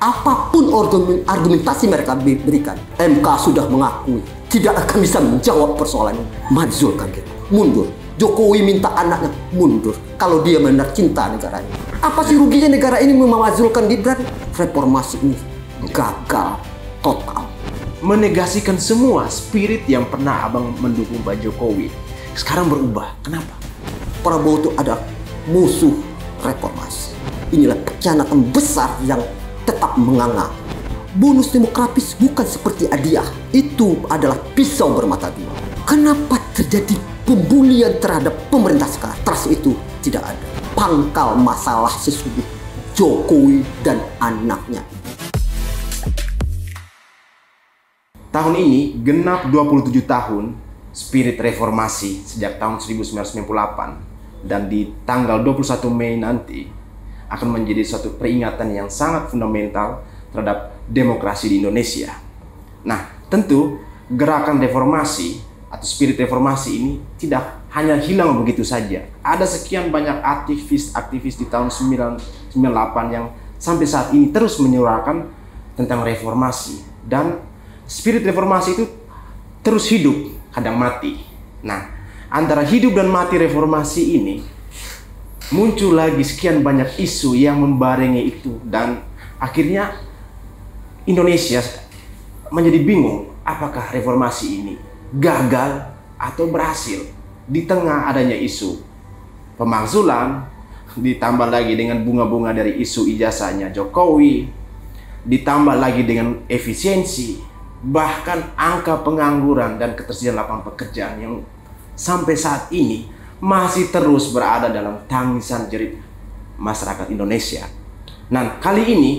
Apapun argumentasi mereka berikan, MK sudah mengakui tidak akan bisa menjawab persoalan ini. Manzulkan gitu, mundur. Jokowi minta anaknya mundur kalau dia benar cinta negara ini. Apa sih ruginya negara ini memazulkan Gibran? Reformasi ini gagal total. Menegasikan semua spirit yang pernah abang mendukung Pak Jokowi. Sekarang berubah. Kenapa? Prabowo itu ada musuh reformasi. Inilah pengkhianatan besar yang tetap menganga. Bonus demokratis bukan seperti hadiah. Itu adalah pisau bermata dua. Kenapa terjadi pembulian terhadap pemerintah sekarang? Trust itu tidak ada. Pangkal masalah sesungguhnya Jokowi dan anaknya. Tahun ini genap 27 tahun spirit reformasi sejak tahun 1998, dan di tanggal 21 Mei nanti akan menjadi suatu peringatan yang sangat fundamental terhadap demokrasi di Indonesia. Nah, tentu gerakan reformasi atau spirit reformasi ini tidak hanya hilang begitu saja. Ada sekian banyak aktivis di tahun 1998 yang sampai saat ini terus menyuarakan tentang reformasi, dan spirit reformasi itu terus hidup, kadang mati. Nah, antara hidup dan mati reformasi ini muncul lagi sekian banyak isu yang membarengi itu, dan akhirnya Indonesia menjadi bingung apakah reformasi ini gagal atau berhasil. Di tengah adanya isu pemakzulan, ditambah lagi dengan bunga-bunga dari isu ijazahnya Jokowi, ditambah lagi dengan efisiensi, bahkan angka pengangguran dan ketersediaan lapangan pekerjaan yang sampai saat ini masih terus berada dalam tangisan jerit masyarakat Indonesia. Nah, kali ini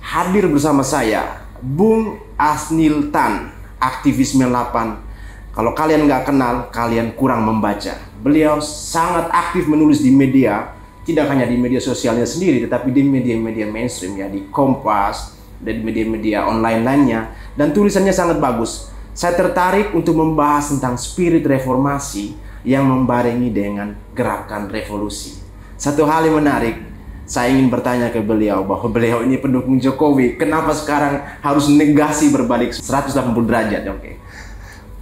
hadir bersama saya Bung Asnil Tan, aktivis 98. Kalau kalian nggak kenal, kalian kurang membaca. Beliau sangat aktif menulis di media, tidak hanya di media sosialnya sendiri, tetapi di media-media mainstream, ya, di Kompas dan media-media online lainnya, dan tulisannya sangat bagus. Saya tertarik untuk membahas tentang spirit reformasi yang membarengi dengan gerakan revolusi. Satu hal yang menarik, saya ingin bertanya ke beliau bahwa beliau ini pendukung Jokowi. Kenapa sekarang harus negasi berbalik 180 derajat? Oke.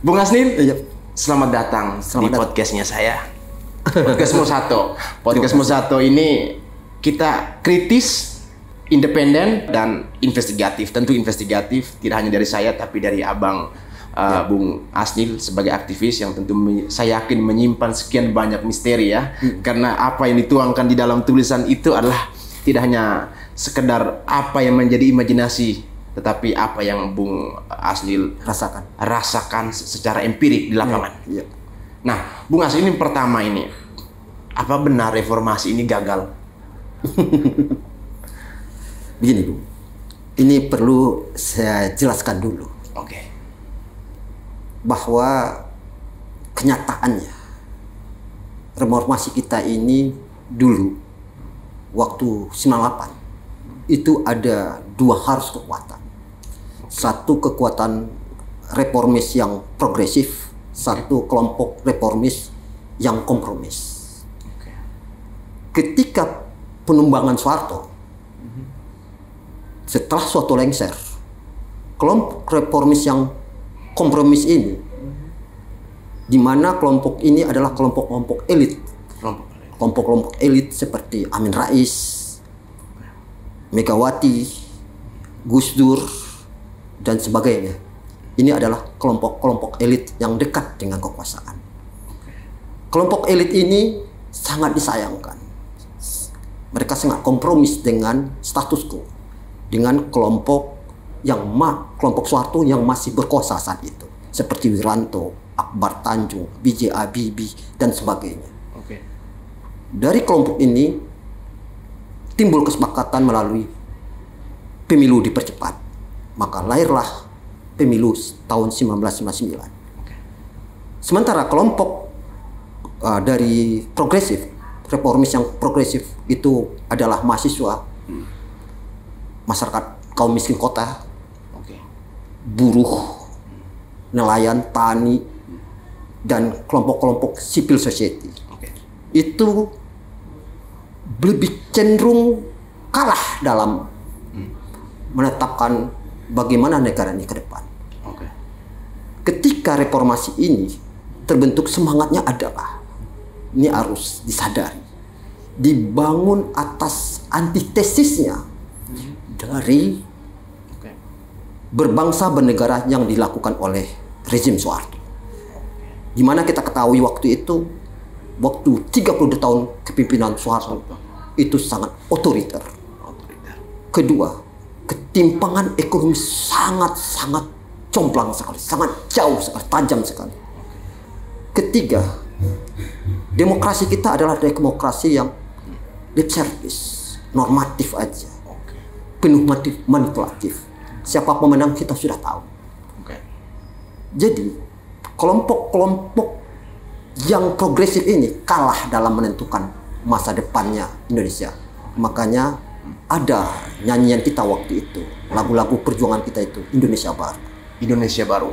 Bung Asnil, selamat datang di podcastnya saya. Podcast Mosato. Podcast Mosato ini kita kritis, independen, dan investigatif. Tentu investigatif, tidak hanya dari saya tapi dari abang Bung Asnil sebagai aktivis yang tentu saya yakin menyimpan sekian banyak misteri, ya. Karena apa yang dituangkan di dalam tulisan itu adalah tidak hanya sekedar apa yang menjadi imajinasi, tetapi apa yang Bung Asnil rasakan secara empirik di lapangan. Nah, Bung Asnil, ini pertama ini, apa benar reformasi ini gagal? Begini, Bung. Ini perlu saya jelaskan dulu. Oke. Bahwa kenyataannya reformasi kita ini dulu waktu 98 itu ada dua harus kekuatan. Satu kekuatan reformis yang progresif, satu kelompok reformis yang kompromis. Ketika penumbangan Soeharto, setelah Soeharto lengser, kelompok reformis yang kompromis ini, di mana kelompok ini adalah kelompok-kelompok elit, kelompok-kelompok elit seperti Amin Rais, Megawati, Gus Dur, dan sebagainya. Ini adalah kelompok-kelompok elit yang dekat dengan kekuasaan. Kelompok elit ini sangat disayangkan. Mereka sangat kompromis dengan status quo, dengan kelompok Soeharto yang masih berkuasa saat itu, seperti Wiranto, Akbar Tanjung, B.J. Habibie, dan sebagainya. Dari kelompok ini timbul kesepakatan melalui pemilu dipercepat, maka lahirlah pemilu tahun 1999. Sementara kelompok dari progresif, reformis yang progresif itu adalah mahasiswa, masyarakat kaum miskin kota, buruh, nelayan, tani, dan kelompok-kelompok civil society. Itu lebih cenderung kalah dalam menetapkan bagaimana negara ini ke depan. Oke. Ketika reformasi ini terbentuk, semangatnya adalah, ini harus disadari, dibangun atas antitesisnya dari berbangsa bernegara yang dilakukan oleh rezim Soeharto. Dimana kita ketahui waktu itu, waktu 30 tahun kepemimpinan Soeharto itu sangat otoriter. Kedua, ketimpangan ekonomi sangat-sangat complang sekali, sangat jauh sekali, tajam sekali. Ketiga, demokrasi kita adalah demokrasi yang lip service, normatif aja, penuh manipulatif. Siapa pemenang kita sudah tahu. Jadi kelompok-kelompok yang progresif ini kalah dalam menentukan masa depannya Indonesia. Makanya ada nyanyian kita waktu itu, lagu-lagu perjuangan kita itu, Indonesia Baru. Indonesia Baru.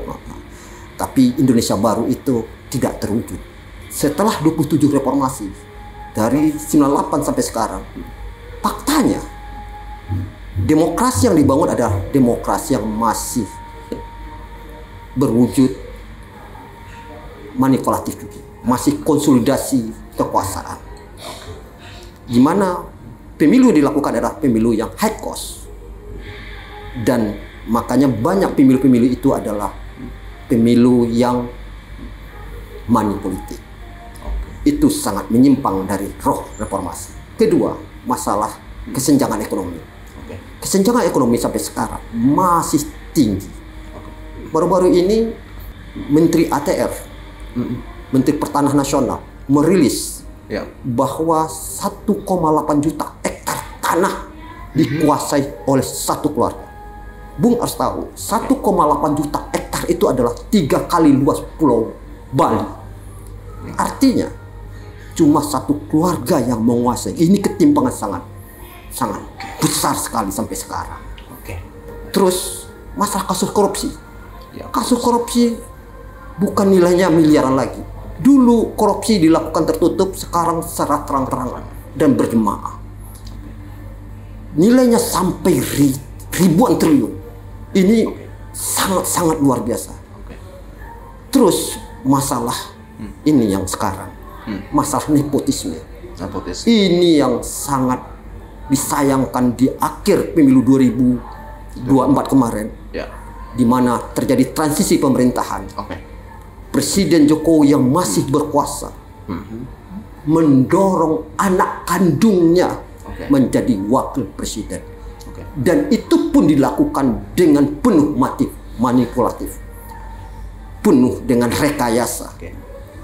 Tapi Indonesia Baru itu tidak terwujud. Setelah 27 reformasi, dari 98 sampai sekarang, faktanya demokrasi yang dibangun adalah demokrasi yang masih berwujud manipulatif juga, masih konsolidasi kekuasaan. Di mana pemilu dilakukan adalah pemilu yang high cost, dan makanya banyak pemilu-pemilu itu adalah pemilu yang manipolitik. Itu sangat menyimpang dari roh reformasi. Kedua, masalah kesenjangan ekonomi. Kesenjangan ekonomi sampai sekarang masih tinggi. Baru-baru ini Menteri ATR, Menteri Pertanahan Nasional, merilis bahwa 1,8 juta hektar tanah dikuasai oleh satu keluarga. Bung harus tahu, 1,8 juta hektar itu adalah 3 kali luas Pulau Bali. Artinya cuma satu keluarga yang menguasai. Ini ketimpangan sangat besar sekali sampai sekarang. Terus masalah kasus korupsi. Kasus korupsi bukan nilainya miliaran lagi. Dulu korupsi dilakukan tertutup, sekarang secara terang-terangan dan berjemaah. Nilainya sampai ribuan triliun. Ini sangat-sangat luar biasa. Terus masalah ini yang sekarang, masalah nepotisme. Ini yang sangat disayangkan di akhir pemilu 2024 kemarin, di mana terjadi transisi pemerintahan. Presiden Jokowi yang masih berkuasa mendorong anak kandungnya menjadi wakil presiden. Dan itu pun dilakukan dengan penuh manipulatif, penuh dengan rekayasa.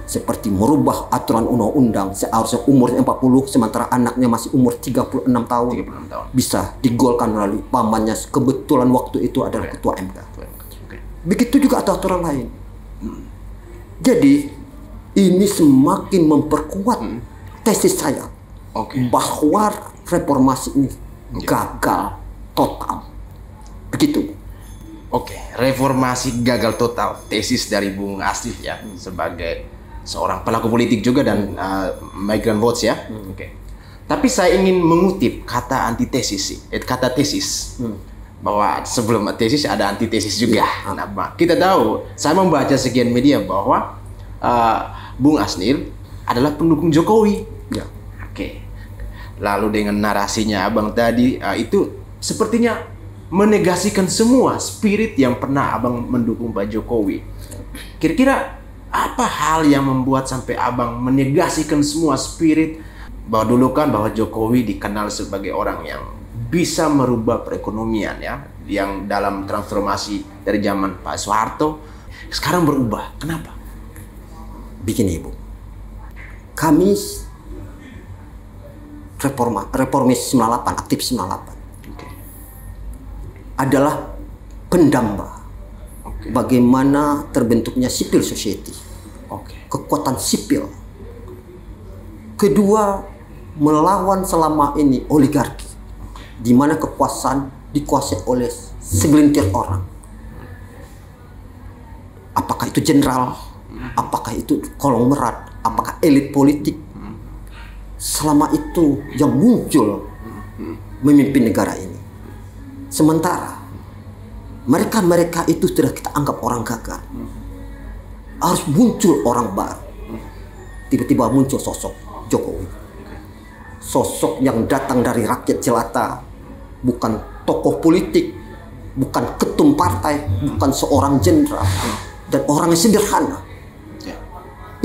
Seperti merubah aturan undang-undang, seharusnya umurnya 40 sementara anaknya masih umur 36 tahun. Bisa digolkan melalui pamannya, kebetulan waktu itu adalah ketua MK. Begitu juga aturan lain. Jadi ini semakin memperkuat tesis saya bahwa reformasi ini gagal total. Begitu. Reformasi gagal total, tesis dari Bung Asnil ya, sebagai seorang pelaku politik juga dan migrant votes ya. Tapi saya ingin mengutip kata antitesis, kata tesis. Bahwa sebelum tesis ada antitesis juga. Nah, kita tahu, saya membaca sekian media bahwa Bung Asnil adalah pendukung Jokowi. Lalu dengan narasinya Abang tadi, itu sepertinya menegasikan semua spirit yang pernah Abang mendukung Pak Jokowi. Kira-kira apa hal yang membuat sampai Abang menegasikan semua spirit bahwa dulu kan bahwa Jokowi dikenal sebagai orang yang bisa merubah perekonomian ya, yang dalam transformasi dari zaman Pak Soeharto sekarang berubah. Kenapa? Begini Ibu, kami reformis 98, aktif 98 adalah pendamba bagaimana terbentuknya civil society, kekuatan sipil. Kedua, melawan selama ini oligarki, di mana kekuasaan dikuasai oleh segelintir orang. Apakah itu jenderal, apakah itu konglomerat, apakah elit politik. Selama itu yang muncul memimpin negara ini. Sementara mereka itu sudah kita anggap orang gagal. Harus muncul orang baru. Tiba-tiba muncul sosok Jokowi. Sosok yang datang dari rakyat jelata, bukan tokoh politik, bukan ketum partai, bukan seorang jenderal, dan orang yang sederhana.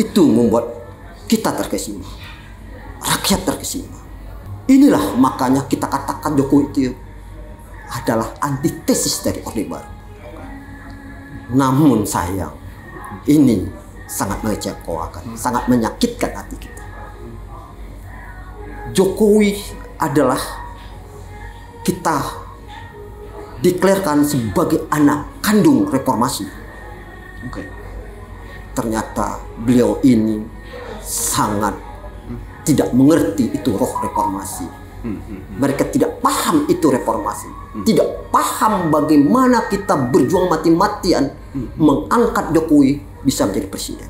Itu membuat kita terkesima, rakyat terkesima. Inilah makanya kita katakan Jokowi itu adalah antitesis dari Orde Baru. Namun sayang, ini sangat mengecewakan, sangat menyakitkan hati kita. Jokowi adalah kita deklarasikan sebagai anak kandung reformasi. Ternyata beliau ini sangat tidak mengerti itu roh reformasi. Mereka tidak paham itu reformasi, tidak paham bagaimana kita berjuang mati-matian mengangkat Jokowi bisa menjadi presiden.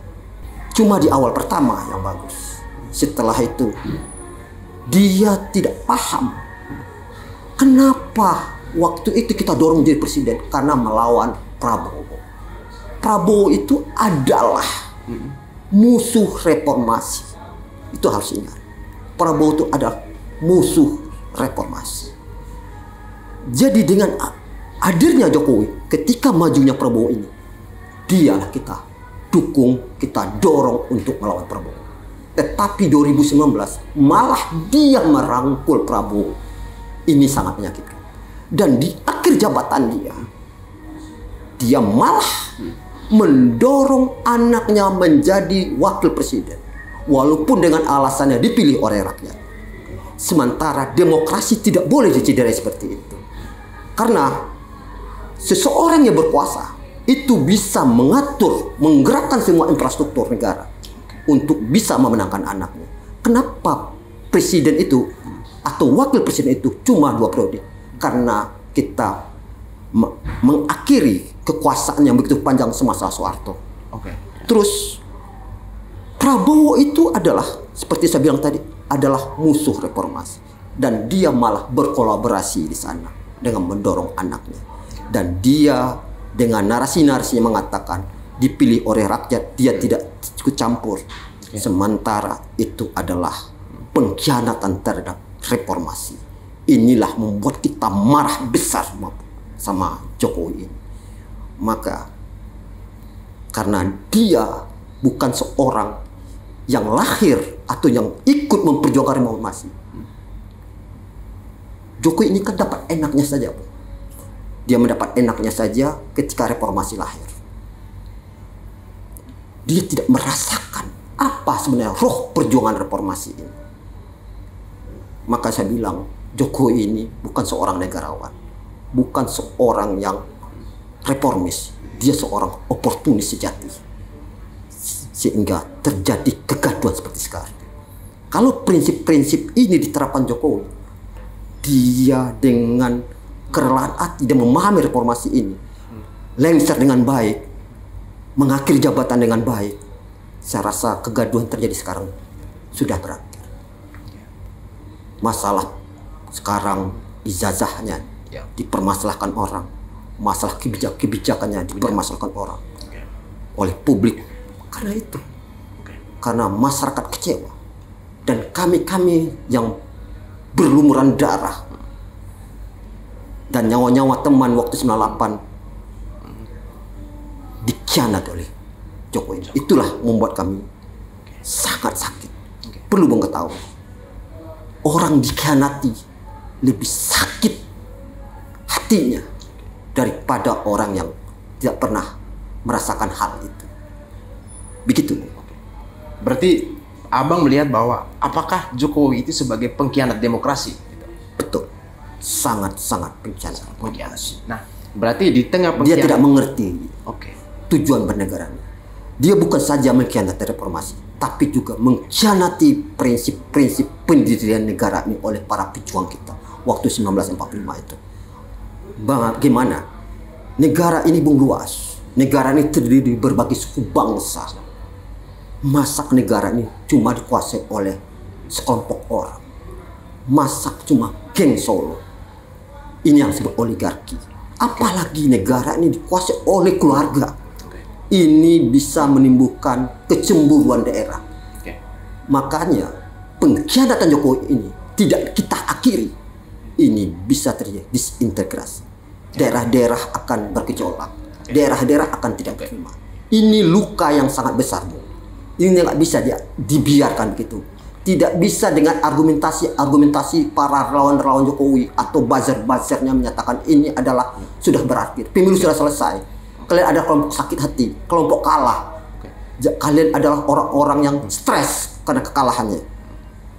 Cuma di awal pertama yang bagus, setelah itu dia tidak paham kenapa waktu itu kita dorong jadi presiden, karena melawan Prabowo. Prabowo itu adalah musuh reformasi. Itu harus ingat. Prabowo itu adalah musuh reformasi. Jadi dengan hadirnya Jokowi, ketika majunya Prabowo ini, dialah kita dukung, kita dorong untuk melawan Prabowo. Tetapi 2019 malah dia merangkul Prabowo. Ini sangat menyakitkan. Dan di akhir jabatan dia malah mendorong anaknya menjadi wakil presiden, walaupun dengan alasannya dipilih oleh rakyat. Sementara demokrasi tidak boleh dicederai seperti itu. Karena seseorang yang berkuasa itu bisa mengatur, menggerakkan semua infrastruktur negara untuk bisa memenangkan anaknya. Kenapa presiden itu atau wakil presiden itu cuma 2 periode? Karena kita mengakhiri kekuasaan yang begitu panjang semasa Soeharto. Terus Prabowo itu adalah, seperti saya bilang tadi, adalah musuh reformasi, dan dia malah berkolaborasi di sana dengan mendorong anaknya, dan dia dengan narasi-narasi yang mengatakan dipilih oleh rakyat, dia tidak ikut campur. Sementara itu adalah pengkhianatan terhadap reformasi. Inilah membuat kita marah besar sama Jokowi ini. Maka karena dia bukan seorang yang lahir atau yang ikut memperjuangkan reformasi, Jokowi ini kan dapat enaknya saja, Bu. Dia mendapat enaknya saja ketika reformasi lahir. Dia tidak merasakan apa sebenarnya roh perjuangan reformasi ini. Maka saya bilang Jokowi ini bukan seorang negarawan, bukan seorang yang reformis. Dia seorang oportunis sejati, sehingga terjadi kegaduhan seperti sekarang. Kalau prinsip-prinsip ini diterapkan Jokowi, dia dengan kerelaan hati dan memahami reformasi ini, lengser dengan baik, mengakhiri jabatan dengan baik, saya rasa kegaduhan terjadi sekarang sudah berakhir. Masalah sekarang ijazahnya dipermasalahkan orang, masalah kebijakannya dipermasalahkan orang oleh publik. Karena itu, karena masyarakat kecewa, dan kami yang berlumuran darah dan nyawa-nyawa teman waktu 98 dikhianati oleh Jokowi. Itulah membuat kami sangat sakit. Perlu mengetahui, orang dikhianati lebih sakit hatinya daripada orang yang tidak pernah merasakan hal itu. Begitu. Berarti Abang melihat bahwa apakah Jokowi itu sebagai pengkhianat demokrasi? Betul. Sangat-sangat pengkhianat demokrasi. Nah, berarti di tengah dia tidak mengerti tujuan bernegara. Dia bukan saja mengkhianati reformasi, tapi juga mengkhianati prinsip-prinsip pendirian negara ini oleh para pejuang kita waktu 1945 itu. Bagaimana negara ini bung luas, negara ini terdiri dari berbagai suku bangsa. Masak negara ini cuma dikuasai oleh sekelompok orang. Masak cuma geng Solo. Ini yang disebut oligarki. Apalagi negara ini dikuasai oleh keluarga. Ini bisa menimbulkan kecemburuan daerah. Makanya pengkhianatan Jokowi ini tidak kita akhiri. Ini bisa terjadi disintegrasi. Daerah-daerah akan bergejolak. Daerah-daerah akan tidak terima. Ini luka yang sangat besar, Bu. Ini nggak bisa dibiarkan begitu. Tidak bisa dengan argumentasi para relawan-relawan Jokowi atau buzzer-buzzernya menyatakan ini adalah sudah berakhir. Pemilu sudah selesai. Kalian ada kelompok sakit hati, kelompok kalah. Kalian adalah orang-orang yang stres karena kekalahannya.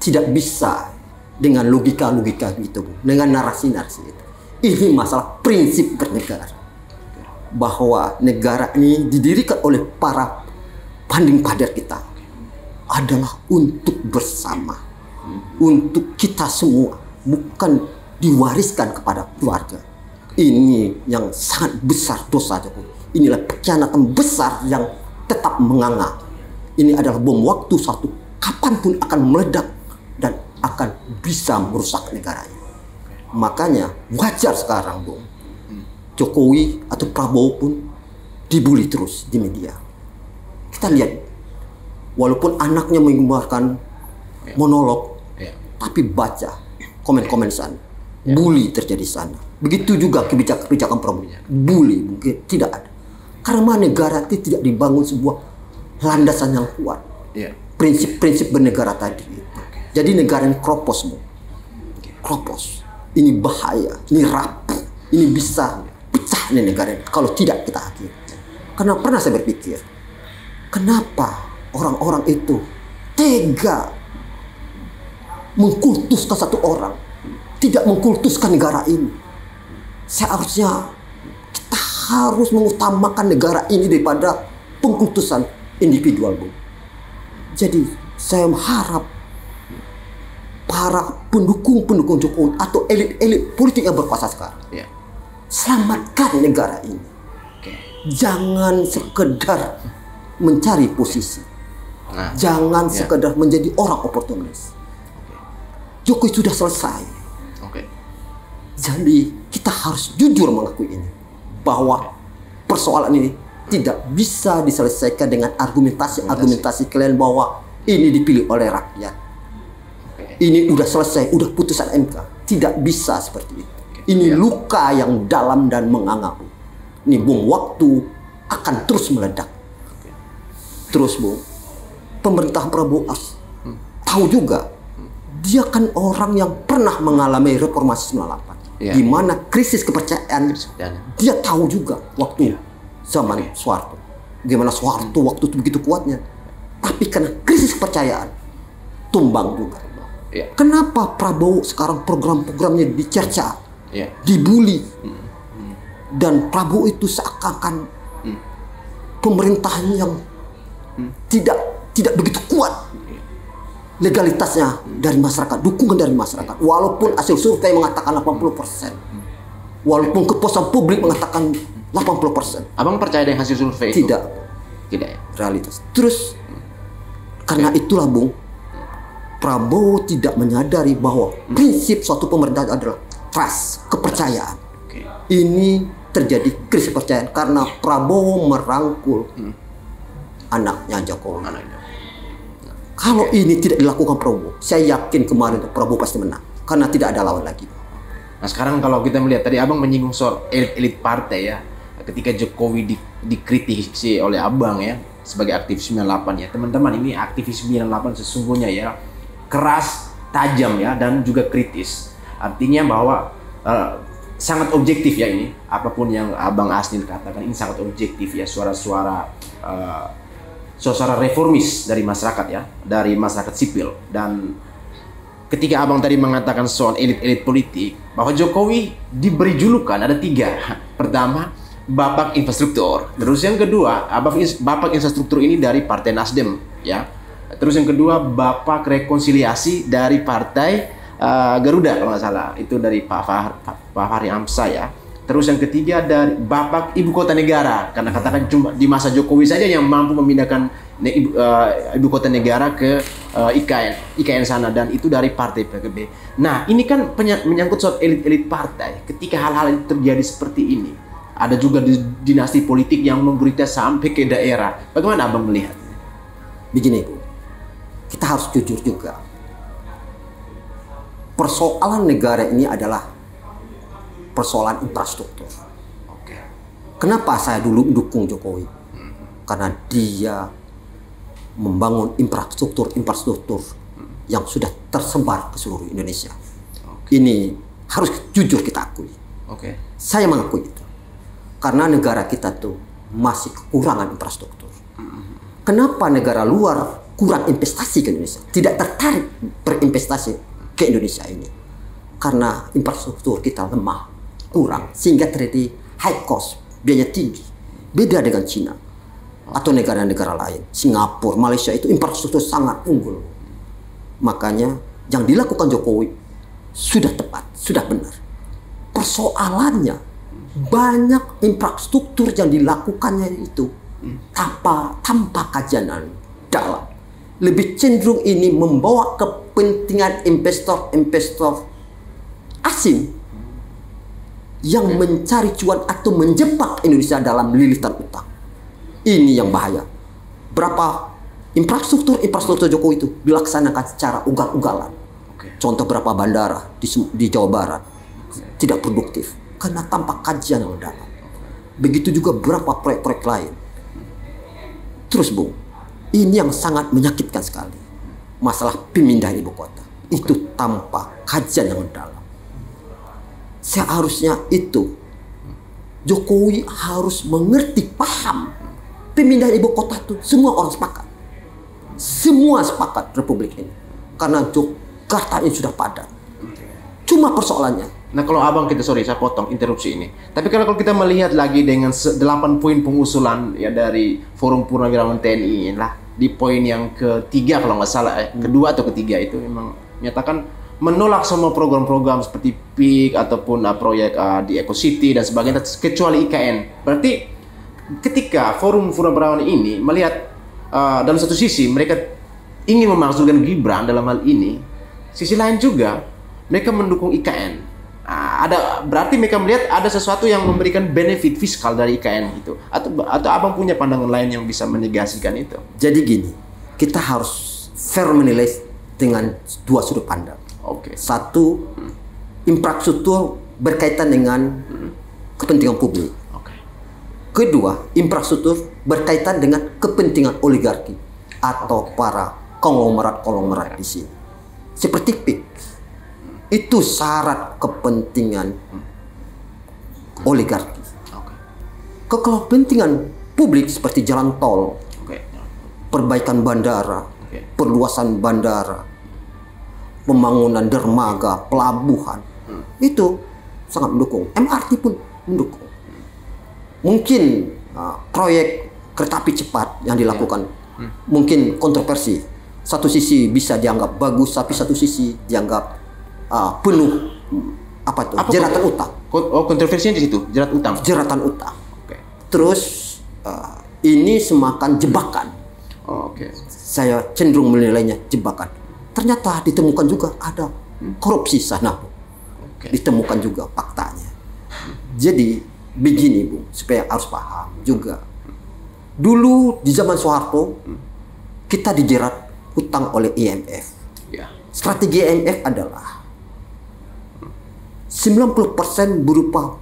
Tidak bisa dengan logika-logika gitu, Bu. Dengan narasi-narasi itu. Ini masalah prinsip bernegara. Bahwa negara ini didirikan oleh para panding pader kita adalah untuk bersama, untuk kita semua, bukan diwariskan kepada keluarga. Ini yang sangat besar dosa Jokowi. Inilah pengkhianatan besar yang tetap menganga. Ini adalah bom waktu satu kapanpun akan meledak dan akan bisa merusak negara ini. Makanya wajar sekarang, Bung, Jokowi atau Prabowo pun dibully terus di media. Kita lihat, walaupun anaknya mengeluarkan monolog, tapi baca komen-komen sana, bully terjadi sana. Begitu juga kebijakan Prabowo, bully mungkin tidak ada. Karena negara itu tidak dibangun sebuah landasan yang kuat. Prinsip-prinsip bernegara tadi. Jadi negara ini kropos, Bu. Kropos. Ini bahaya, ini rapuh, ini bisa pecah nih negara ini kalau tidak kita akhiri. Karena pernah saya berpikir, kenapa orang-orang itu tega mengkultuskan satu orang, tidak mengkultuskan negara ini. Seharusnya kita harus mengutamakan negara ini daripada pengkultusan individual, Bu. Jadi saya mengharap para pendukung-pendukung Jokowi atau elit-elit politik yang berkuasa sekarang, selamatkan negara ini. Jangan sekedar mencari posisi. Jangan sekedar menjadi orang oportunis. Jokowi sudah selesai. Jadi kita harus jujur mengakui ini, bahwa persoalan ini tidak bisa diselesaikan dengan argumentasi kalian bahwa ini dipilih oleh rakyat. Ini udah selesai, udah putusan MK. Tidak bisa seperti itu. Ini luka yang dalam dan menganga. Ini bom waktu akan terus meledak. Terus, Bu, pemerintah Prabowo tahu juga, dia kan orang yang pernah mengalami reformasi 98. Di mana krisis kepercayaan, dia tahu juga waktu zaman Soeharto. Gimana Soeharto waktu itu begitu kuatnya. Tapi karena krisis kepercayaan, tumbang juga. Kenapa Prabowo sekarang program-programnya dicerca, dibully, dan Prabowo itu seakan-akan pemerintahan yang tidak begitu kuat legalitasnya dari masyarakat, dukungan dari masyarakat. Walaupun hasil survei mengatakan 80%, walaupun kepuasan publik mengatakan 80%. Abang percaya dengan hasil survei itu? Tidak ya? Realitas. Terus karena itulah, Bung, Prabowo tidak menyadari bahwa prinsip suatu pemerintahan adalah trust, kepercayaan. Ini terjadi krisis kepercayaan karena Prabowo merangkul anaknya Jokowi. Kalau ini tidak dilakukan Prabowo, saya yakin kemarin Prabowo pasti menang karena tidak ada lawan lagi. Nah sekarang kalau kita melihat tadi abang menyinggung soal elit-elit partai ya, ketika Jokowi dikritisi oleh abang ya sebagai aktivis 98 ya, teman-teman, ini aktivis 98 sesungguhnya ya keras, tajam ya, dan juga kritis. Artinya bahwa sangat objektif ya ini. Apapun yang Abang Asnil katakan ini sangat objektif ya, suara-suara reformis dari masyarakat ya, dari masyarakat sipil. Dan ketika Abang tadi mengatakan soal elit-elit politik, bahwa Jokowi diberi julukan ada 3. Pertama, Bapak Infrastruktur. Terus yang kedua, Bapak Infrastruktur ini dari Partai Nasdem ya. Terus yang kedua, Bapak Rekonsiliasi dari Partai Garuda kalau nggak salah, itu dari Pak Fahri Hamzah ya. Terus yang ketiga dari Bapak Ibu Kota Negara, karena katakan cuma di masa Jokowi saja yang mampu memindahkan ibu kota negara ke IKN sana, dan itu dari partai PKB. Nah, ini kan menyangkut soal elit-elit partai. Ketika hal-hal itu terjadi seperti ini, ada juga dinasti politik yang memberita sampai ke daerah. Bagaimana Abang melihat? Begini Bu, kita harus jujur juga. Persoalan negara ini adalah persoalan infrastruktur. Oke. Kenapa saya dulu mendukung Jokowi? Karena dia membangun infrastruktur yang sudah tersebar ke seluruh Indonesia. Ini harus jujur kita akui. Saya mengakui itu. Karena negara kita tuh masih kekurangan infrastruktur. Kenapa negara luar kurang investasi ke Indonesia? Tidak tertarik berinvestasi ke Indonesia ini. Karena infrastruktur kita lemah, kurang. Sehingga terjadi high cost, biaya tinggi. Beda dengan Cina atau negara-negara lain, Singapura, Malaysia, itu infrastruktur sangat unggul. Makanya yang dilakukan Jokowi sudah tepat, sudah benar. Persoalannya banyak infrastruktur yang dilakukannya itu tanpa kajian dalam. Lebih cenderung ini membawa kepentingan investor asing yang mencari cuan atau menjebak Indonesia dalam lilitan utang. Ini yang bahaya. Berapa infrastruktur Jokowi itu dilaksanakan secara ugal-ugalan. Contoh berapa bandara di Jawa Barat tidak produktif karena tanpa kajian yang mendalam. Begitu juga berapa proyek-proyek lain. Terus Bung, ini yang sangat menyakitkan sekali. Masalah pemindahan ibu kota itu tanpa kajian yang mendalam. Seharusnya itu Jokowi harus mengerti, paham. Pemindahan ibu kota itu semua orang sepakat. Semua sepakat Republik ini. Karena Jakarta ini sudah padat. Cuma persoalannya. Nah, kalau Abang saya potong interupsi ini. Tapi kalau kita melihat lagi dengan 8 poin pengusulan ya dari Forum Purnawirawan TNI lah, di poin yang ketiga kalau nggak salah, kedua atau ketiga itu memang menyatakan menolak semua program-program seperti PIK ataupun proyek di Eco City dan sebagainya kecuali IKN. Berarti ketika Forum Purnawirawan ini melihat dalam satu sisi mereka ingin memasukkan Gibran dalam hal ini, sisi lain juga mereka mendukung IKN. Berarti mereka melihat ada sesuatu yang memberikan benefit fiskal dari IKN itu, atau Abang punya pandangan lain yang bisa menegasikan itu? Jadi gini, kita harus fair menilai dengan dua sudut pandang. Satu, infrastruktur berkaitan dengan kepentingan publik. Kedua, infrastruktur berkaitan dengan kepentingan oligarki atau para konglomerat di sini. Seperti PIK, itu syarat kepentingan oligarki. Kalau kepentingan publik seperti jalan tol, perbaikan bandara, perluasan bandara, pembangunan dermaga, pelabuhan, itu sangat mendukung. MRT pun mendukung. Mungkin proyek kereta api cepat yang dilakukan mungkin kontroversi. Satu sisi bisa dianggap bagus, tapi satu sisi dianggap penuh jeratan utang. Kontroversinya di situ, jeratan utang. Terus ini semakan jebakan. Saya cenderung menilainya jebakan. Ternyata ditemukan juga ada korupsi sana. Ditemukan juga faktanya. Jadi begini Bu, supaya harus paham juga. Dulu di zaman Soeharto kita dijerat hutang oleh IMF. Strategi IMF adalah 90% berupa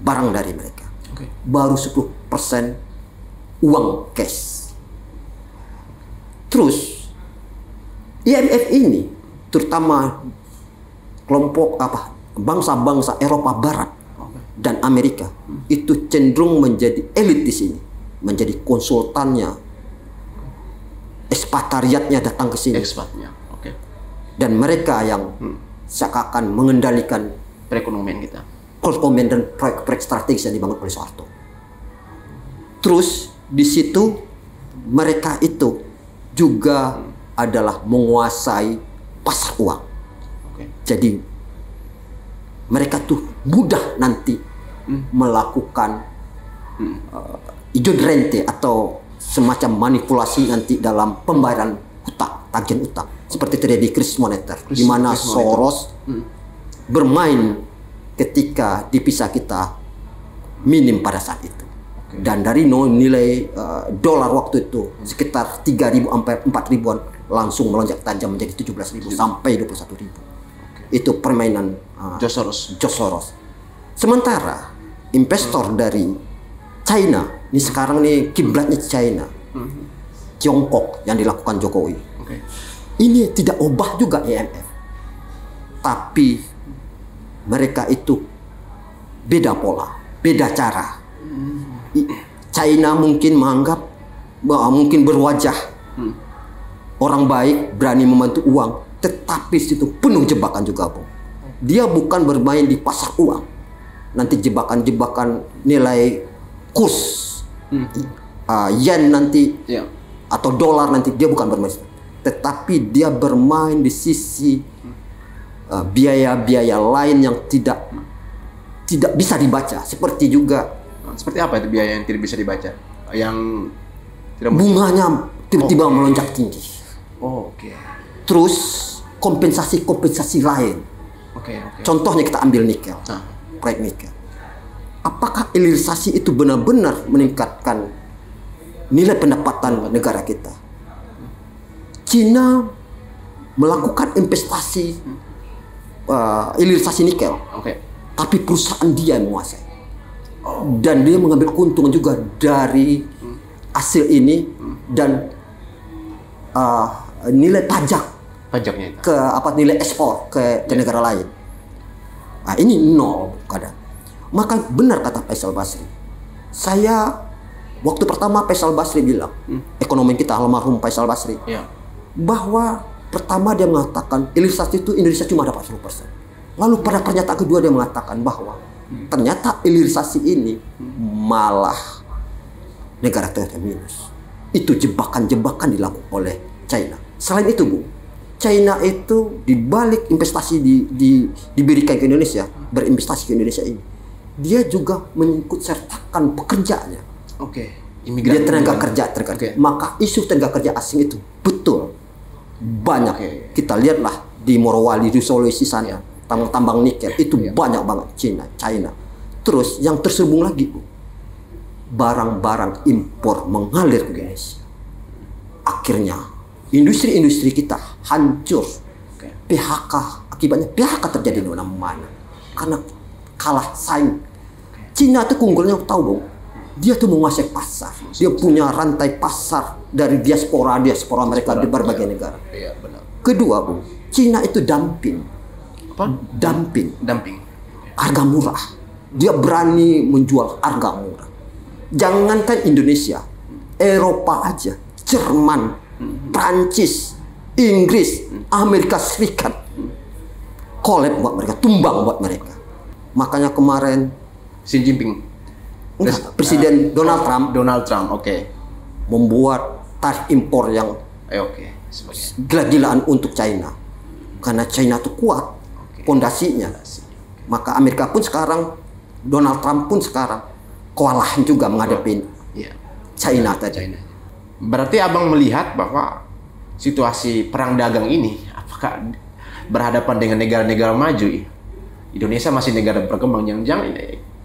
barang dari mereka. Baru 10% uang cash. Terus IMF ini terutama kelompok bangsa-bangsa Eropa Barat dan Amerika itu cenderung menjadi elit di sini, menjadi konsultannya, ekspatariatnya datang ke sini. Dan mereka yang seakan mengendalikan perekonomian kita, dan proyek-proyek strategis yang dibangun oleh Soeharto. Terus di situ mereka itu juga adalah menguasai pasar uang. Jadi mereka tuh mudah nanti melakukan ijon rente atau semacam manipulasi nanti dalam pembayaran hutang, tagihan utang. Seperti terjadi krisis moneter, di mana Soros bermain ketika divisa kita minim pada saat itu. Dan dari nilai dolar waktu itu sekitar 3.000 sampai 4.000-an langsung melonjak tajam menjadi 17.000 sampai 21.000. Itu permainan George Soros. Sementara investor dari China, ini sekarang nih kiblatnya China, Tiongkok yang dilakukan Jokowi. Ini tidak ubah juga IMF, tapi mereka itu beda pola, beda cara. China mungkin menganggap mungkin berwajah orang baik, berani membantu uang, tetapi situ penuh jebakan juga, Bung. Dia bukan bermain di pasar uang, nanti jebakan-jebakan nilai kurs yen nanti atau dolar nanti, dia bukan bermain, tetapi dia bermain di sisi biaya-biaya lain yang tidak bisa dibaca. Seperti apa itu biaya yang tidak bisa dibaca? Yang tidak bunganya tiba-tiba melonjak tinggi. Terus kompensasi lain. Contohnya kita ambil nikel, proyek nikel. Apakah hilirisasi itu benar-benar meningkatkan nilai pendapatan negara kita? Cina melakukan investasi hilirisasi nikel, tapi perusahaan dia yang menguasai. Dan dia mengambil keuntungan juga dari hasil ini dan nilai pajaknya itu. Nilai ekspor ke negara lain. Nah, ini nol kadang. Maka benar kata Faisal Basri. Waktu pertama Faisal Basri bilang, ekonomi kita almarhum Faisal Basri, bahwa pertama dia mengatakan hilirisasi itu Indonesia cuma dapat 10%. Lalu pada pernyataan kedua dia mengatakan bahwa ternyata hilirisasi ini malah negara ternyata minus. Itu jebakan-jebakan dilakukan oleh China. Selain itu, Bu, China itu dibalik investasi diberikan ke Indonesia, berinvestasi ke Indonesia ini, dia juga menyangkut sertakan pekerjanya. Dia tenaga kerja. Maka isu tenaga kerja asing itu betul banyak. Kita lihatlah di Morowali di Sulawesi sana, tambang nikel itu banyak banget China. Terus yang tersambung lagi, Bu, barang-barang impor mengalir ke Indonesia. Akhirnya industri-industri kita hancur. PHK, akibatnya PHK terjadi di mana-mana karena kalah saing. Cina itu keunggulannya tahu, Bu, dia tuh menguasai pasar. Dia punya rantai pasar dari diaspora mereka di berbagai negara. Kedua, Bu, Cina itu dumping. Harga murah. Dia berani menjual harga murah. Jangankan Indonesia, Eropa aja, Jerman, Prancis, Inggris, Amerika Serikat, collab buat mereka, tumbang buat mereka. Makanya kemarin Xi Jinping, Presiden Donald Trump, membuat tarif impor yang gila-gilaan untuk China, karena China itu kuat pondasinya. Maka Amerika pun sekarang, Donald Trump pun sekarang kewalahan juga menghadapi China tadi. Berarti abang melihat bahwa situasi perang dagang ini apakah berhadapan dengan negara-negara maju? Indonesia masih negara berkembang, yang jangan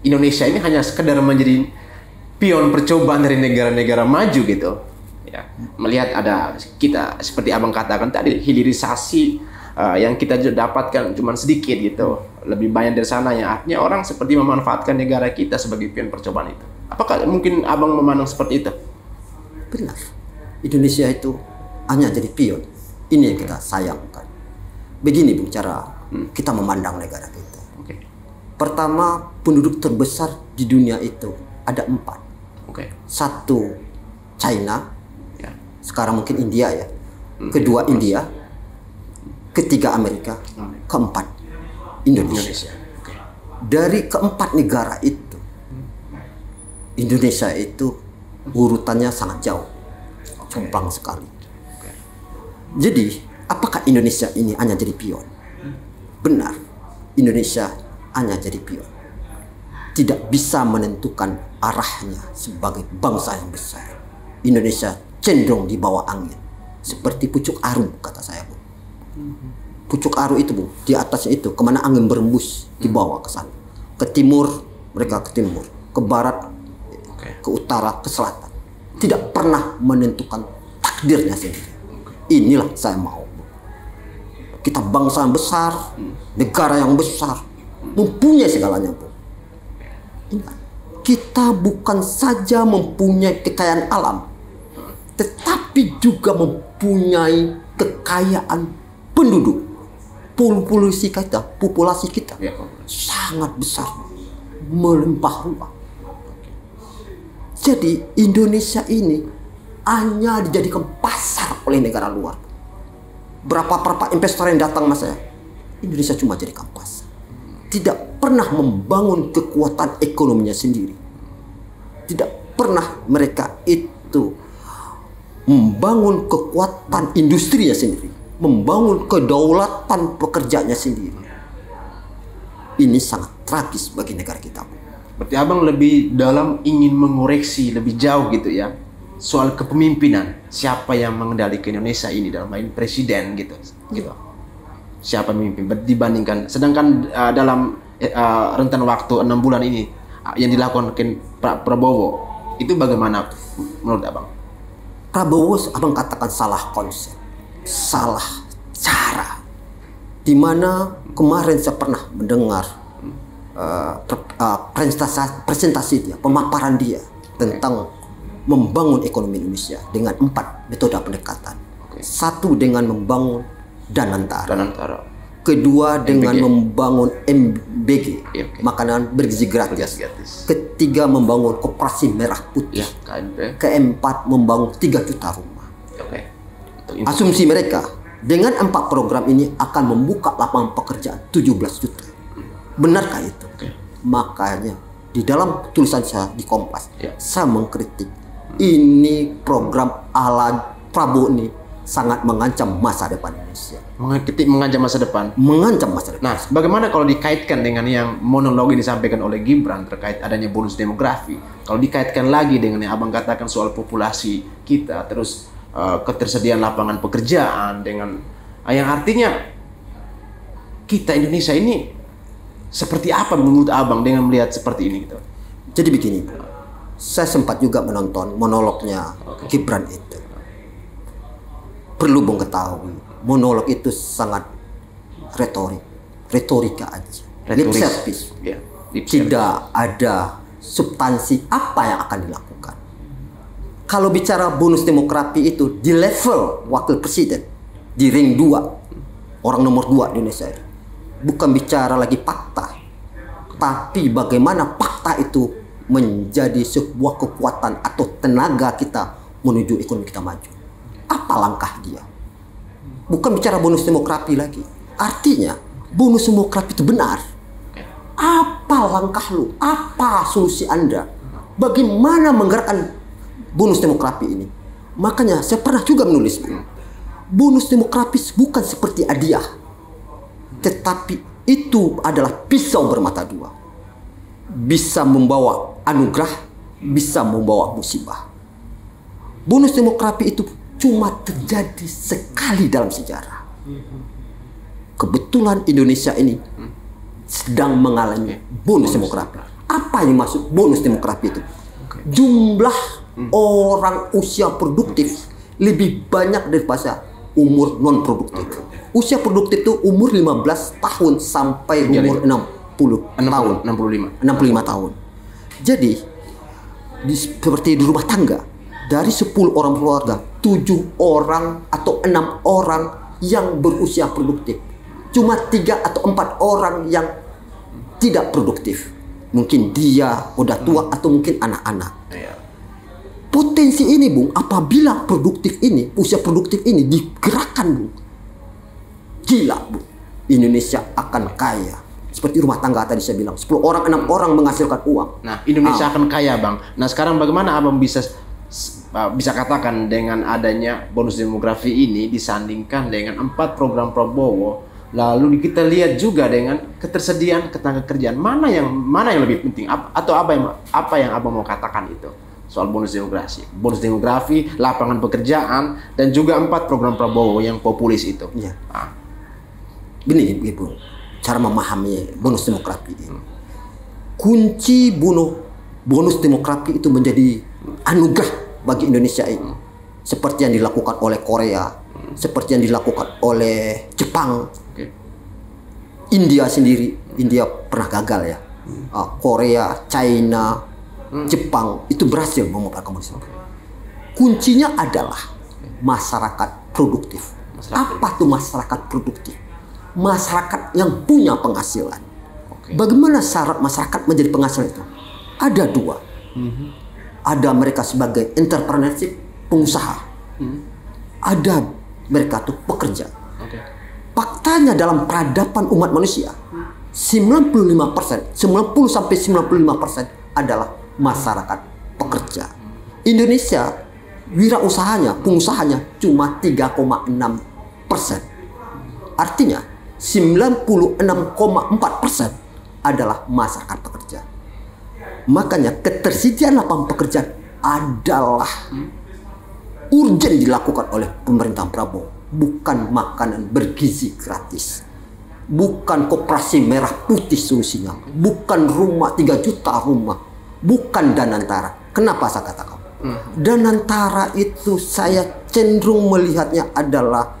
Indonesia ini hanya sekedar menjadi pion percobaan dari negara-negara maju gitu. Ya, melihat ada kita seperti abang katakan tadi, hilirisasi yang kita dapatkan cuma sedikit gitu, lebih banyak dari sana, yang artinya orang seperti memanfaatkan negara kita sebagai pion percobaan itu. Apakah mungkin abang memandang seperti itu? Benar, Indonesia itu hanya jadi pion. Ini yang kita sayangkan. Begini, Bu, cara kita memandang negara kita. Pertama, penduduk terbesar di dunia itu ada 4. Satu China, sekarang mungkin India ya. Kedua India, ketiga Amerika, keempat Indonesia. Dari keempat negara itu, Indonesia itu urutannya sangat jauh, jomplang sekali. Jadi, apakah Indonesia ini hanya jadi pion? Benar, Indonesia hanya jadi pion. Tidak bisa menentukan arahnya sebagai bangsa yang besar. Indonesia cenderung di bawah angin. Seperti pucuk aru, kata saya, Bu. Pucuk aru itu, Bu, di atasnya itu kemana angin berembus, dibawa ke sana. Ke timur, mereka ke timur. Ke barat, ke utara, ke selatan. Tidak pernah menentukan takdirnya sendiri. Inilah saya mau. Kita bangsa yang besar, negara yang besar, mempunyai segalanya, Bu. Kita bukan saja mempunyai kekayaan alam, tetapi juga mempunyai kekayaan penduduk. Populasi kita sangat besar, melimpah ruah. Jadi Indonesia ini hanya dijadikan pasar oleh negara luar. Berapa investor yang datang, Mas, saya, Indonesia cuma jadikan pasar. Tidak pernah membangun kekuatan ekonominya sendiri. Tidak pernah mereka itu membangun kekuatan industrinya sendiri, membangun kedaulatan pekerjanya sendiri. Ini sangat tragis bagi negara kita. Berarti Abang lebih dalam ingin mengoreksi lebih jauh gitu ya, soal kepemimpinan, siapa yang mengendalikan Indonesia ini dalam hal ini presiden gitu. Siapa memimpin dibandingkan, sedangkan dalam rentan waktu 6 bulan ini yang dilakukan Pak Prabowo itu bagaimana menurut Abang? Prabowo, Abang katakan salah konsep, salah cara. Dimana kemarin saya pernah mendengar presentasi dia, pemaparan dia tentang membangun ekonomi Indonesia dengan 4 metode pendekatan. Satu, dengan membangun Danantara. Kedua, dengan membangun MBG, makanan bergizi gratis. Ketiga, membangun koperasi merah putih. Keempat, membangun 3 juta rumah. Asumsi mereka, dengan 4 program ini akan membuka lapangan pekerjaan 17 juta. Benarkah itu? Makanya di dalam tulisan saya di Kompas, saya mengkritik ini program ala Prabowo ini sangat mengancam masa depan Indonesia. Mengancam masa depan. Mengancam masa depan. Nah, bagaimana kalau dikaitkan dengan yang monolog yang disampaikan oleh Gibran terkait adanya bonus demografi? Kalau dikaitkan lagi dengan yang Abang katakan soal populasi kita, terus ketersediaan lapangan pekerjaan dengan yang artinya kita Indonesia ini seperti apa menurut Abang dengan melihat seperti ini gitu? Jadi begini, saya sempat juga menonton monolognya Gibran itu. Perlu Bung ketahui, monolog itu sangat retorika aja, lip service. Tidak ada substansi apa yang akan dilakukan. Kalau bicara bonus demografi itu di level wakil presiden, di ring 2, orang nomor 2 di Indonesia itu, bukan bicara lagi fakta, tapi bagaimana fakta itu menjadi sebuah kekuatan atau tenaga kita menuju ekonomi kita maju. Apa langkah dia? Bukan bicara bonus demografi lagi. Artinya bonus demografi itu benar. Apa langkah lu? Apa solusi Anda? Bagaimana menggerakkan bonus demografi ini? Makanya saya pernah juga menulis, bonus demografi bukan seperti hadiah, tetapi itu adalah pisau bermata dua. Bisa membawa anugerah, bisa membawa musibah. Bonus demografi itu cuma terjadi sekali dalam sejarah. Kebetulan Indonesia ini sedang mengalami bonus demografi. Apa yang maksud bonus demografi itu? Jumlah orang usia produktif lebih banyak daripada umur non produktif. Usia produktif itu umur 15 tahun sampai umur 65 tahun. Jadi seperti di rumah tangga, dari 10 orang keluarga, 7 orang atau 6 orang yang berusia produktif. Cuma 3 atau 4 orang yang tidak produktif. Mungkin dia udah tua atau mungkin anak-anak. Potensi ini, Bung, apabila usia produktif ini digerakkan, Bung, gila, Bung, Indonesia akan kaya. Seperti rumah tangga tadi saya bilang, 10 orang, 6 orang menghasilkan uang. Nah, Indonesia akan kaya, Bang. Nah, sekarang bagaimana Abang bisa katakan dengan adanya bonus demografi ini disandingkan dengan 4 program Prabowo, lalu kita lihat juga dengan ketersediaan ketenaga kerjaan, mana yang lebih penting, atau apa yang Abang mau katakan itu? soal bonus demografi, lapangan pekerjaan, dan juga 4 program Prabowo yang populis itu. Iya. Gini, Ibu, cara memahami bonus demografi ini. Kunci bonus demografi itu menjadi anugerah bagi Indonesia ini. Seperti yang dilakukan oleh Korea, seperti yang dilakukan oleh Jepang, India sendiri. India pernah gagal ya. Korea, China, Jepang itu berhasil memupulkan bonus demografi. Kuncinya adalah masyarakat produktif. Apa tuh masyarakat produktif? Masyarakat yang punya penghasilan. Bagaimana syarat masyarakat menjadi penghasilan itu? Ada 2. Ada mereka sebagai entrepreneurship, pengusaha. Ada mereka tuh pekerja. Faktanya dalam peradaban umat manusia, 95%, 90-95% adalah masyarakat pekerja. Indonesia wirausahanya, pengusahanya cuma 3,6%. Artinya 96,4% adalah masyarakat pekerja. Makanya ketersediaan lapangan pekerjaan adalah urgen dilakukan oleh pemerintahan Prabowo. Bukan makanan bergizi gratis, bukan koperasi merah putih solusinya, bukan rumah 3 juta rumah, bukan Danantara. Kenapa saya katakan Danantara itu? Saya cenderung melihatnya adalah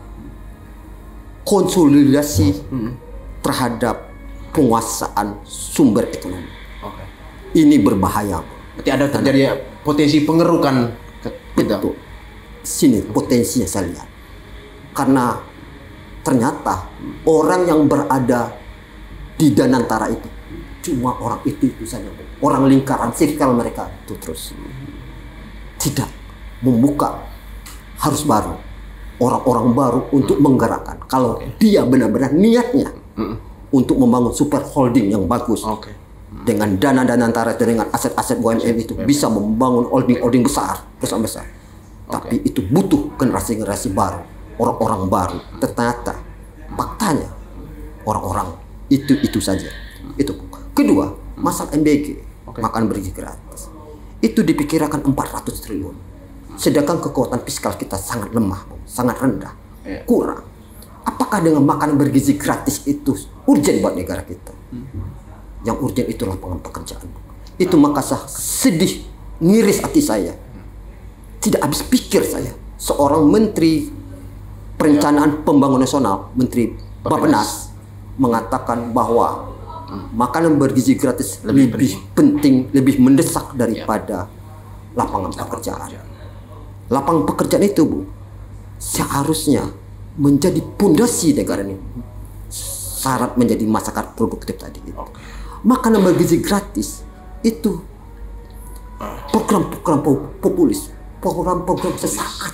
konsolidasi terhadap penguasaan sumber ekonomi. Ini berbahaya. Berarti ada terjadi potensi pengerukan. Betul. Sini potensinya saya lihat. Karena ternyata orang yang berada di Danantara itu cuma orang itu saja. Orang lingkaran circle mereka itu terus. Tidak membuka harus baru. Orang-orang baru untuk menggerakkan. Kalau dia benar-benar niatnya untuk membangun super holding yang bagus. Dengan dana Danantara itu, dengan aset-aset BUMN itu bisa membangun holding besar, perusahaan besar. Tapi itu butuh generasi-generasi baru, orang-orang baru. Ternyata faktanya orang-orang itu saja. Itu. Kedua, masalah MBG, makan bergizi gratis. Itu dipikirkan 400 triliun. Sedangkan kekuatan fiskal kita sangat lemah, sangat rendah, kurang. Apakah dengan makanan bergizi gratis itu urgen buat negara kita? Yang urgen itu lapangan pekerjaan. Itu maka saya sedih, miris hati saya. Tidak habis pikir saya. Seorang menteri perencanaan pembangunan nasional, Menteri Bappenas, mengatakan bahwa makanan bergizi gratis lebih penting, lebih mendesak daripada lapangan pekerjaan. Lapangan pekerjaan itu, Bu, seharusnya menjadi pondasi negara ini. Syarat menjadi masyarakat produktif tadi itu. Makanan bergizi gratis itu program-program populis, program-program sesaat,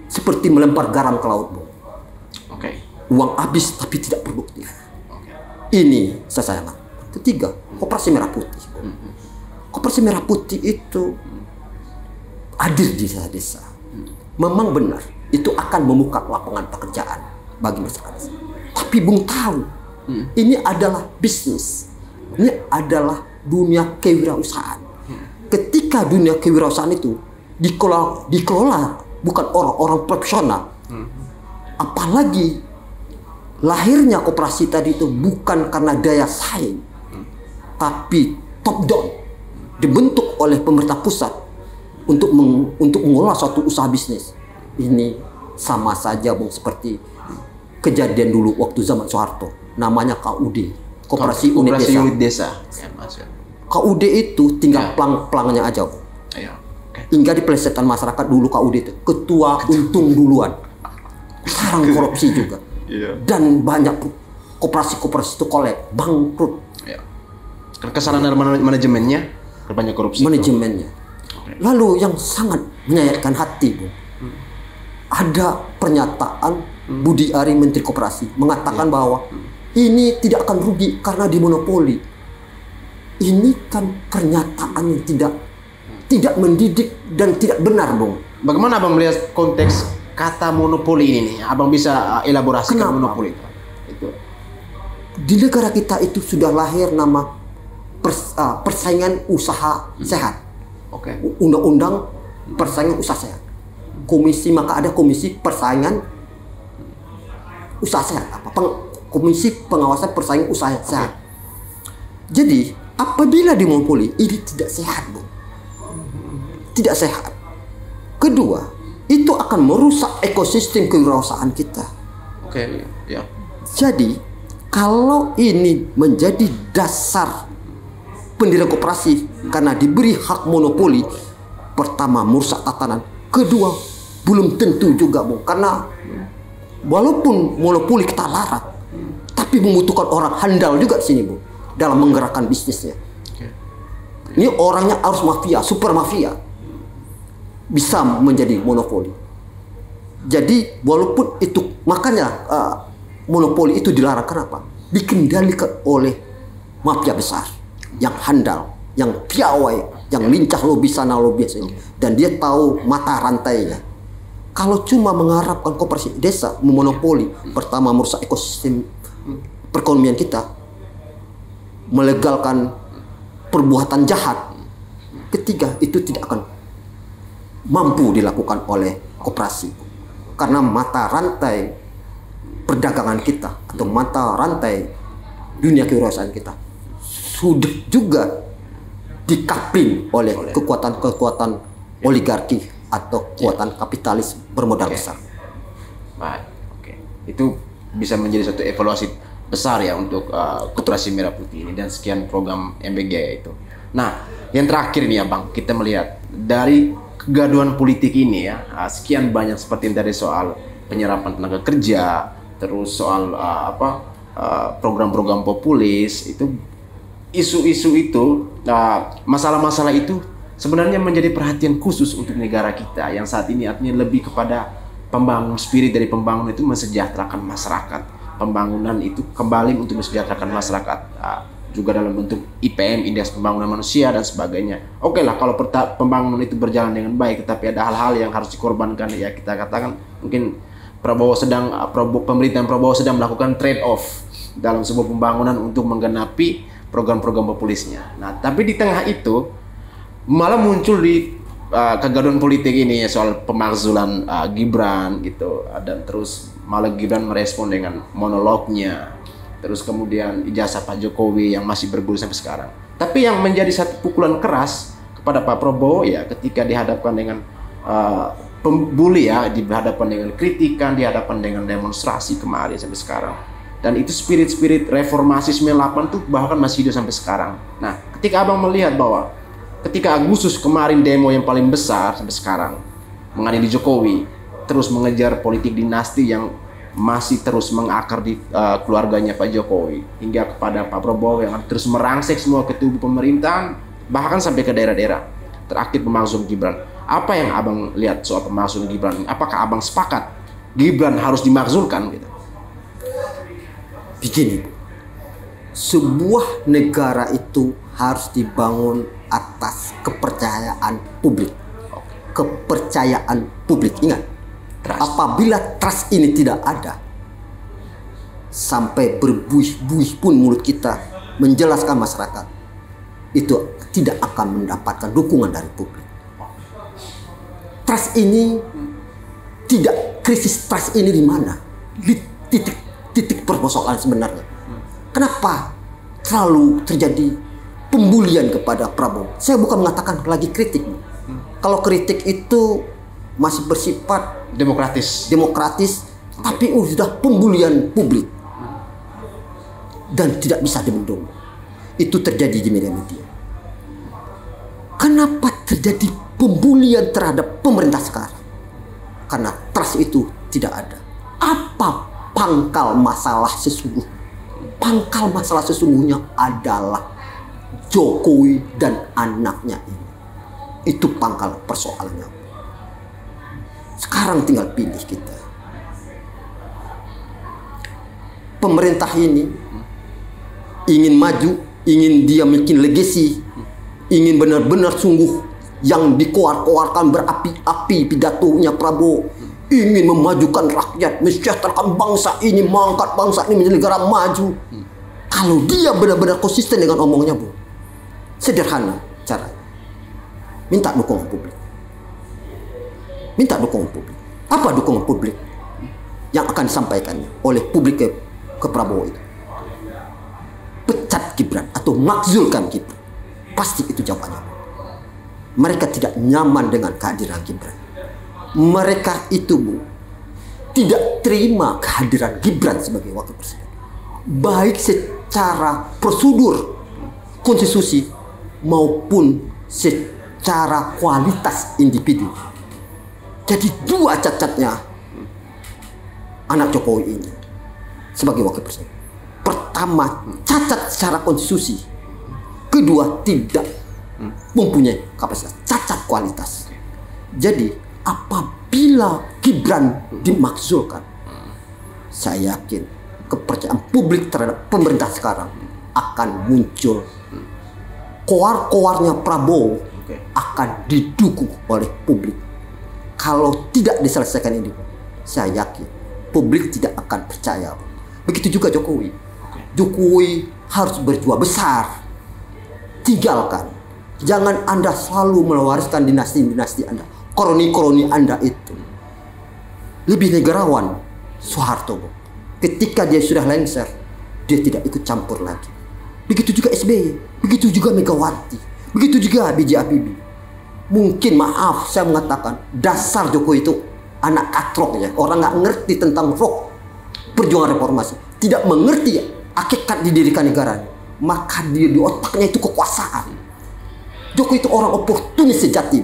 seperti melempar garam ke laut, Bu. Uang habis tapi tidak produktif. Ini saya sayangkan. Ketiga, koperasi merah putih. Koperasi merah putih itu hadir di desa-desa. Memang benar itu akan membuka lapangan pekerjaan bagi masyarakat. Tapi Bung tahu, ini adalah bisnis. Ini adalah dunia kewirausahaan. Ketika dunia kewirausahaan itu dikelola bukan orang-orang profesional, apalagi lahirnya koperasi tadi itu bukan karena daya saing, tapi top down, dibentuk oleh pemerintah pusat untuk mengelola suatu usaha bisnis. Ini sama saja, Bung, seperti kejadian dulu waktu zaman Soeharto, namanya KUD, Koperasi Unit Desa. KUD itu tinggal pelang-pelangnya aja, Bu. Hingga dipelesetkan masyarakat dulu KUD itu ketua untung duluan, sarang korupsi juga. Dan banyak koperasi-koperasi itu kolek, bangkrut. Kesalahan dalam manajemennya, banyak korupsi. Manajemennya. Lalu yang sangat menyayatkan hati, Bu, ada pernyataan Budi Ari, Menteri Koperasi, mengatakan bahwa ini tidak akan rugi karena dimonopoli. Ini kan pernyataan yang tidak mendidik dan tidak benar, Bung. Bagaimana Abang melihat konteks kata monopoli ini nih? Abang bisa elaborasikan monopoli itu? Di negara kita itu sudah lahir nama persaingan usaha sehat. Oke. Undang-undang persaingan usaha sehat. Maka ada komisi persaingan usaha sehat. Komisi pengawasan persaingan usaha sehat. Jadi apabila dimonopoli ini tidak sehat, Bu. Tidak sehat. Kedua, itu akan merusak ekosistem kewirausahaan kita. Oke, ya. Jadi, kalau ini menjadi dasar pendirian koperasi karena diberi hak monopoli, pertama merusak tatanan, kedua belum tentu juga, Bu, karena walaupun monopoli kita larang, tapi membutuhkan orang handal juga di sini, Bu, dalam menggerakkan bisnisnya. Ini orangnya harus mafia, super mafia, bisa menjadi monopoli. Jadi walaupun itu, makanya monopoli itu dilarang. Kenapa? Dikendalikan oleh mafia besar yang handal, yang piawai, yang lincah lobby sana lobby sini, dan dia tahu mata rantainya. Kalau cuma mengharapkan koperasi desa memonopoli, pertama merusak ekosistem perekonomian kita, melegalkan perbuatan jahat. Ketiga, itu tidak akan mampu dilakukan oleh koperasi karena mata rantai perdagangan kita atau mata rantai dunia kewirausahaan kita sudah juga dikapling oleh kekuatan-kekuatan oligarki atau kekuatan kapitalis bermodal besar. Baik, oke. Itu bisa menjadi satu evaluasi besar ya untuk Koperasi Merah Putih ini dan sekian program MBG itu. Nah, yang terakhir nih ya Bang, kita melihat dari kegaduhan politik ini ya, sekian banyak seperti yang tadi soal penyerapan tenaga kerja, terus soal program-program populis, itu isu-isu itu, masalah-masalah itu sebenarnya menjadi perhatian khusus untuk negara kita yang saat ini artinya lebih kepada spirit dari pembangunan itu mensejahterakan masyarakat. Pembangunan itu kembali untuk mensejahterakan masyarakat, juga dalam bentuk IPM, Indeks Pembangunan Manusia dan sebagainya. Oke lah kalau pembangunan itu berjalan dengan baik, tetapi ada hal-hal yang harus dikorbankan ya, kita katakan mungkin pemerintahan Prabowo sedang melakukan trade off dalam sebuah pembangunan untuk menggenapi program-program populisnya. Nah, tapi di tengah itu malah muncul di kegaduhan politik ini soal pemakzulan Gibran gitu, dan terus malah Gibran merespon dengan monolognya, terus kemudian ijazah Pak Jokowi yang masih bergulir sampai sekarang. Tapi yang menjadi satu pukulan keras kepada Pak Prabowo ya ketika dihadapkan dengan pembuli ya, dihadapkan dengan kritikan, dihadapkan dengan demonstrasi kemarin sampai sekarang. Dan itu spirit-spirit reformasi 98 tuh bahkan masih hidup sampai sekarang. Nah, ketika Abang melihat bahwa ketika Agustus kemarin demo yang paling besar sampai sekarang mengadili Jokowi, terus mengejar politik dinasti yang masih terus mengakar di keluarganya Pak Jokowi, hingga kepada Pak Prabowo yang terus merangsek semua ke tubuh pemerintahan, bahkan sampai ke daerah-daerah. Terakhir pemakzulan Gibran. Apa yang Abang lihat soal pemakzulan Gibran? Apakah Abang sepakat Gibran harus dimakzulkan gitu? Begini, sebuah negara itu harus dibangun atas kepercayaan publik. Kepercayaan publik, ingat. Trust. Apabila trust ini tidak ada, sampai berbuih-buih pun mulut kita menjelaskan masyarakat, itu tidak akan mendapatkan dukungan dari publik. Trust ini tidak, krisis trust ini di mana? Di titik persoalan sebenarnya. Kenapa selalu terjadi pembulian kepada Prabowo? Saya bukan mengatakan lagi kritik. Kalau kritik itu masih bersifat demokratis, tapi sudah pembulian publik dan tidak bisa dibendung. Itu terjadi di media-media. Kenapa terjadi pembulian terhadap pemerintah sekarang? Karena trust itu tidak ada. Apa pangkal masalah sesungguhnya? Pangkal masalah sesungguhnya adalah Jokowi dan anaknya ini. Itu pangkal persoalannya. Sekarang tinggal pilih kita. Pemerintah ini ingin maju, ingin dia bikin legacy, ingin benar-benar sungguh yang dikoar-koarkan berapi-api pidatonya Prabowo, ingin memajukan rakyat, mensejahterakan bangsa ini, mengangkat bangsa ini menjadi negara maju. Kalau dia benar-benar konsisten dengan omongnya, Bu, sederhana cara. minta dukungan publik. Minta dukungan publik. Apa dukungan publik yang akan disampaikannya oleh publik ke Prabowo itu? Pecat Gibran atau makzulkan Gibran. Pasti itu jawabannya. Mereka tidak nyaman dengan kehadiran Gibran. Mereka itu, Bu, tidak terima kehadiran Gibran sebagai wakil presiden. Baik secara prosedur konstitusi maupun secara kualitas individu. Jadi dua cacatnya anak Jokowi ini sebagai wakil presiden. Pertama, cacat secara konstitusi. Kedua, tidak mempunyai kapasitas, cacat kualitas. Jadi apabila Gibran dimakzulkan, saya yakin kepercayaan publik terhadap pemerintah sekarang akan muncul. Koar-koarnya Prabowo akan didukung oleh publik. Kalau tidak diselesaikan ini, saya yakin publik tidak akan percaya. Begitu juga Jokowi. Jokowi harus berjuang besar. Tinggalkan. Jangan Anda selalu mewariskan dinasti-dinasti Anda. Koroni-koroni Anda itu. Lebih negarawan Soeharto. Ketika dia sudah lengser, dia tidak ikut campur lagi. Begitu juga SBY. Begitu juga Megawati. Begitu juga B.J. Habibie. Mungkin maaf saya mengatakan dasar Jokowi itu anak katrok ya. Orang nggak ngerti tentang perjuangan reformasi. Tidak mengerti hakikat didirikan negara. Maka dia di otaknya itu kekuasaan. Jokowi itu orang oportunis sejati.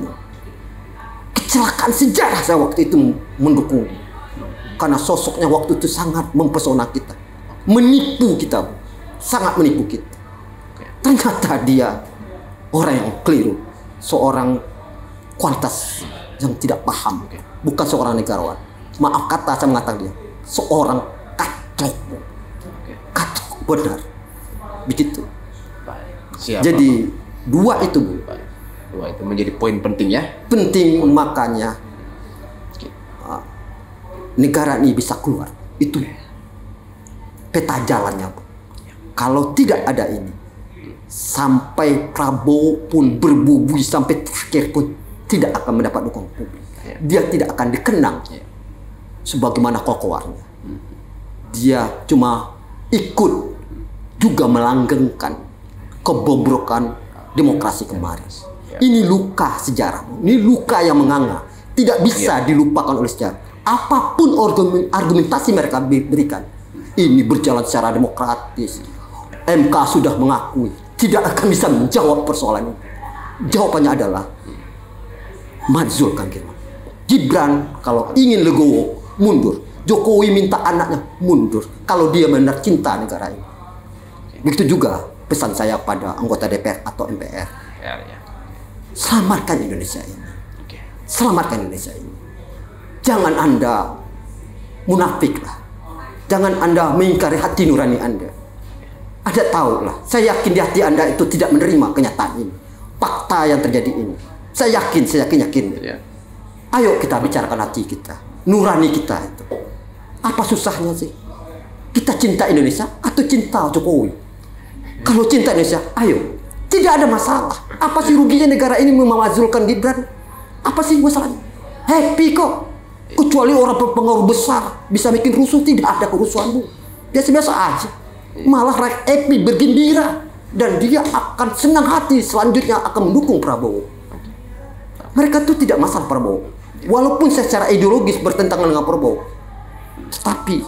Kecelakaan sejarah saya waktu itu mendukung. Karena sosoknya waktu itu sangat mempesona kita. Menipu kita. Sangat menipu kita. Ternyata dia orang yang keliru. Seorang kualitas yang tidak paham. Bukan seorang negarawan. Maaf kata saya mengatakan dia. Seorang katrok. Katrok benar. Begitu. Siap, jadi dua itu, Bu. Dua itu menjadi poin penting ya. Penting, makanya negara ini bisa keluar. Itu peta jalannya, Bu. Kalau tidak ada ini, sampai Prabowo pun berbubui sampai terakhir pun tidak akan mendapat dukungan publik. Dia tidak akan dikenang sebagaimana kokoarnya. Dia cuma ikut juga melanggengkan kebobrokan demokrasi kemarin. Ini luka sejarah. Ini luka yang menganga. Tidak bisa dilupakan oleh sejarah. Apapun argumentasi mereka berikan, ini berjalan secara demokratis. MK sudah mengakui. Tidak akan bisa menjawab persoalan ini. Jawabannya adalah mazulkan Gibran. Gibran kalau ingin legowo, mundur. Jokowi minta anaknya mundur. Kalau dia benar cinta negara ini. Begitu juga pesan saya pada anggota DPR atau MPR. Selamatkan Indonesia ini. Selamatkan Indonesia ini. Jangan Anda munafik lah. Jangan Anda mengingkari hati nurani Anda. Anda tahu lah. Saya yakin di hati Anda itu tidak menerima kenyataan ini. Fakta yang terjadi ini. Saya yakin. Ayo kita bicarakan hati kita. Nurani kita itu. Apa susahnya sih? Kita cinta Indonesia atau cinta Jokowi? Kalau cinta Indonesia, ayo. Tidak ada masalah. Apa sih ruginya negara ini memazulkan Gibran? Apa sih masalahnya? Happy kok. Kecuali orang berpengaruh besar bisa bikin rusuh, tidak ada kerusuhan, Bu. Biasa-biasa aja. Malah rakyat happy, bergembira. Dan dia akan senang hati selanjutnya akan mendukung Prabowo. Mereka tuh tidak masalah Prabowo. Walaupun secara ideologis bertentangan dengan Prabowo. Tetapi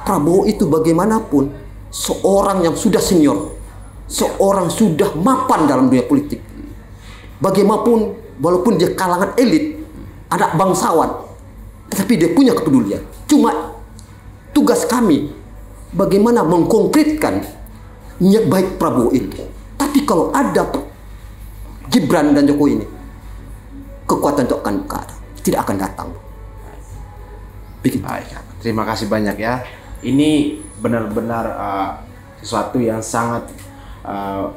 Prabowo itu bagaimanapun seorang yang sudah senior. Seorang sudah mapan dalam dunia politik. Bagaimanapun, walaupun dia kalangan elit, anak bangsawan, tetapi dia punya kepedulian. Cuma tugas kami bagaimana mengkonkretkan niat baik Prabowo itu. Tapi kalau ada Gibran dan Jokowi ini, kekuatan itu akan tidak akan datang. Begitu. Baik, terima kasih banyak ya. Ini benar-benar sesuatu yang sangat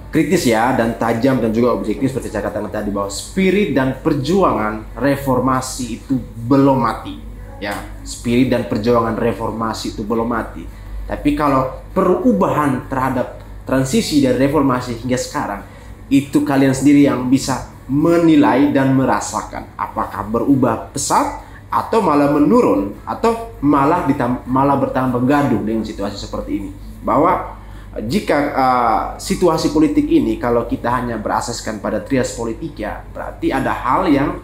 kritis ya, dan tajam dan juga objektif seperti saya katakan tadi, bahwa spirit dan perjuangan reformasi itu belum mati ya. Spirit dan perjuangan reformasi itu belum mati. Tapi kalau perubahan terhadap transisi dari reformasi hingga sekarang, itu kalian sendiri yang bisa menilai dan merasakan apakah berubah pesat atau malah menurun atau malah bertambah gaduh dengan situasi seperti ini. Bahwa jika situasi politik ini kalau kita hanya berasaskan pada trias politika, berarti ada hal yang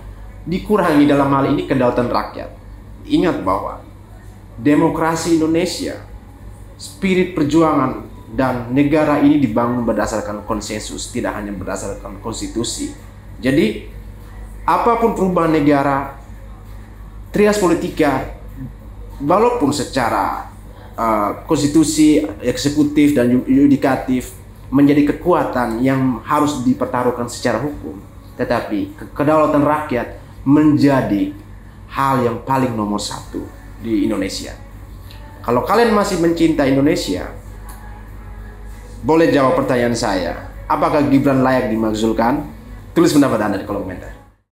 dikurangi, dalam hal ini kedaulatan rakyat. Ingat bahwa demokrasi Indonesia, spirit perjuangan dan negara ini dibangun berdasarkan konsensus, tidak hanya berdasarkan konstitusi. Jadi apapun perubahan negara, trias politika walaupun secara konstitusi, eksekutif dan yudikatif menjadi kekuatan yang harus dipertaruhkan secara hukum, tetapi kedaulatan rakyat menjadi hal yang paling nomor satu di Indonesia. Kalau kalian masih mencinta Indonesia, boleh jawab pertanyaan saya, apakah Gibran layak dimakzulkan? Tulis pendapat Anda di kolom komentar.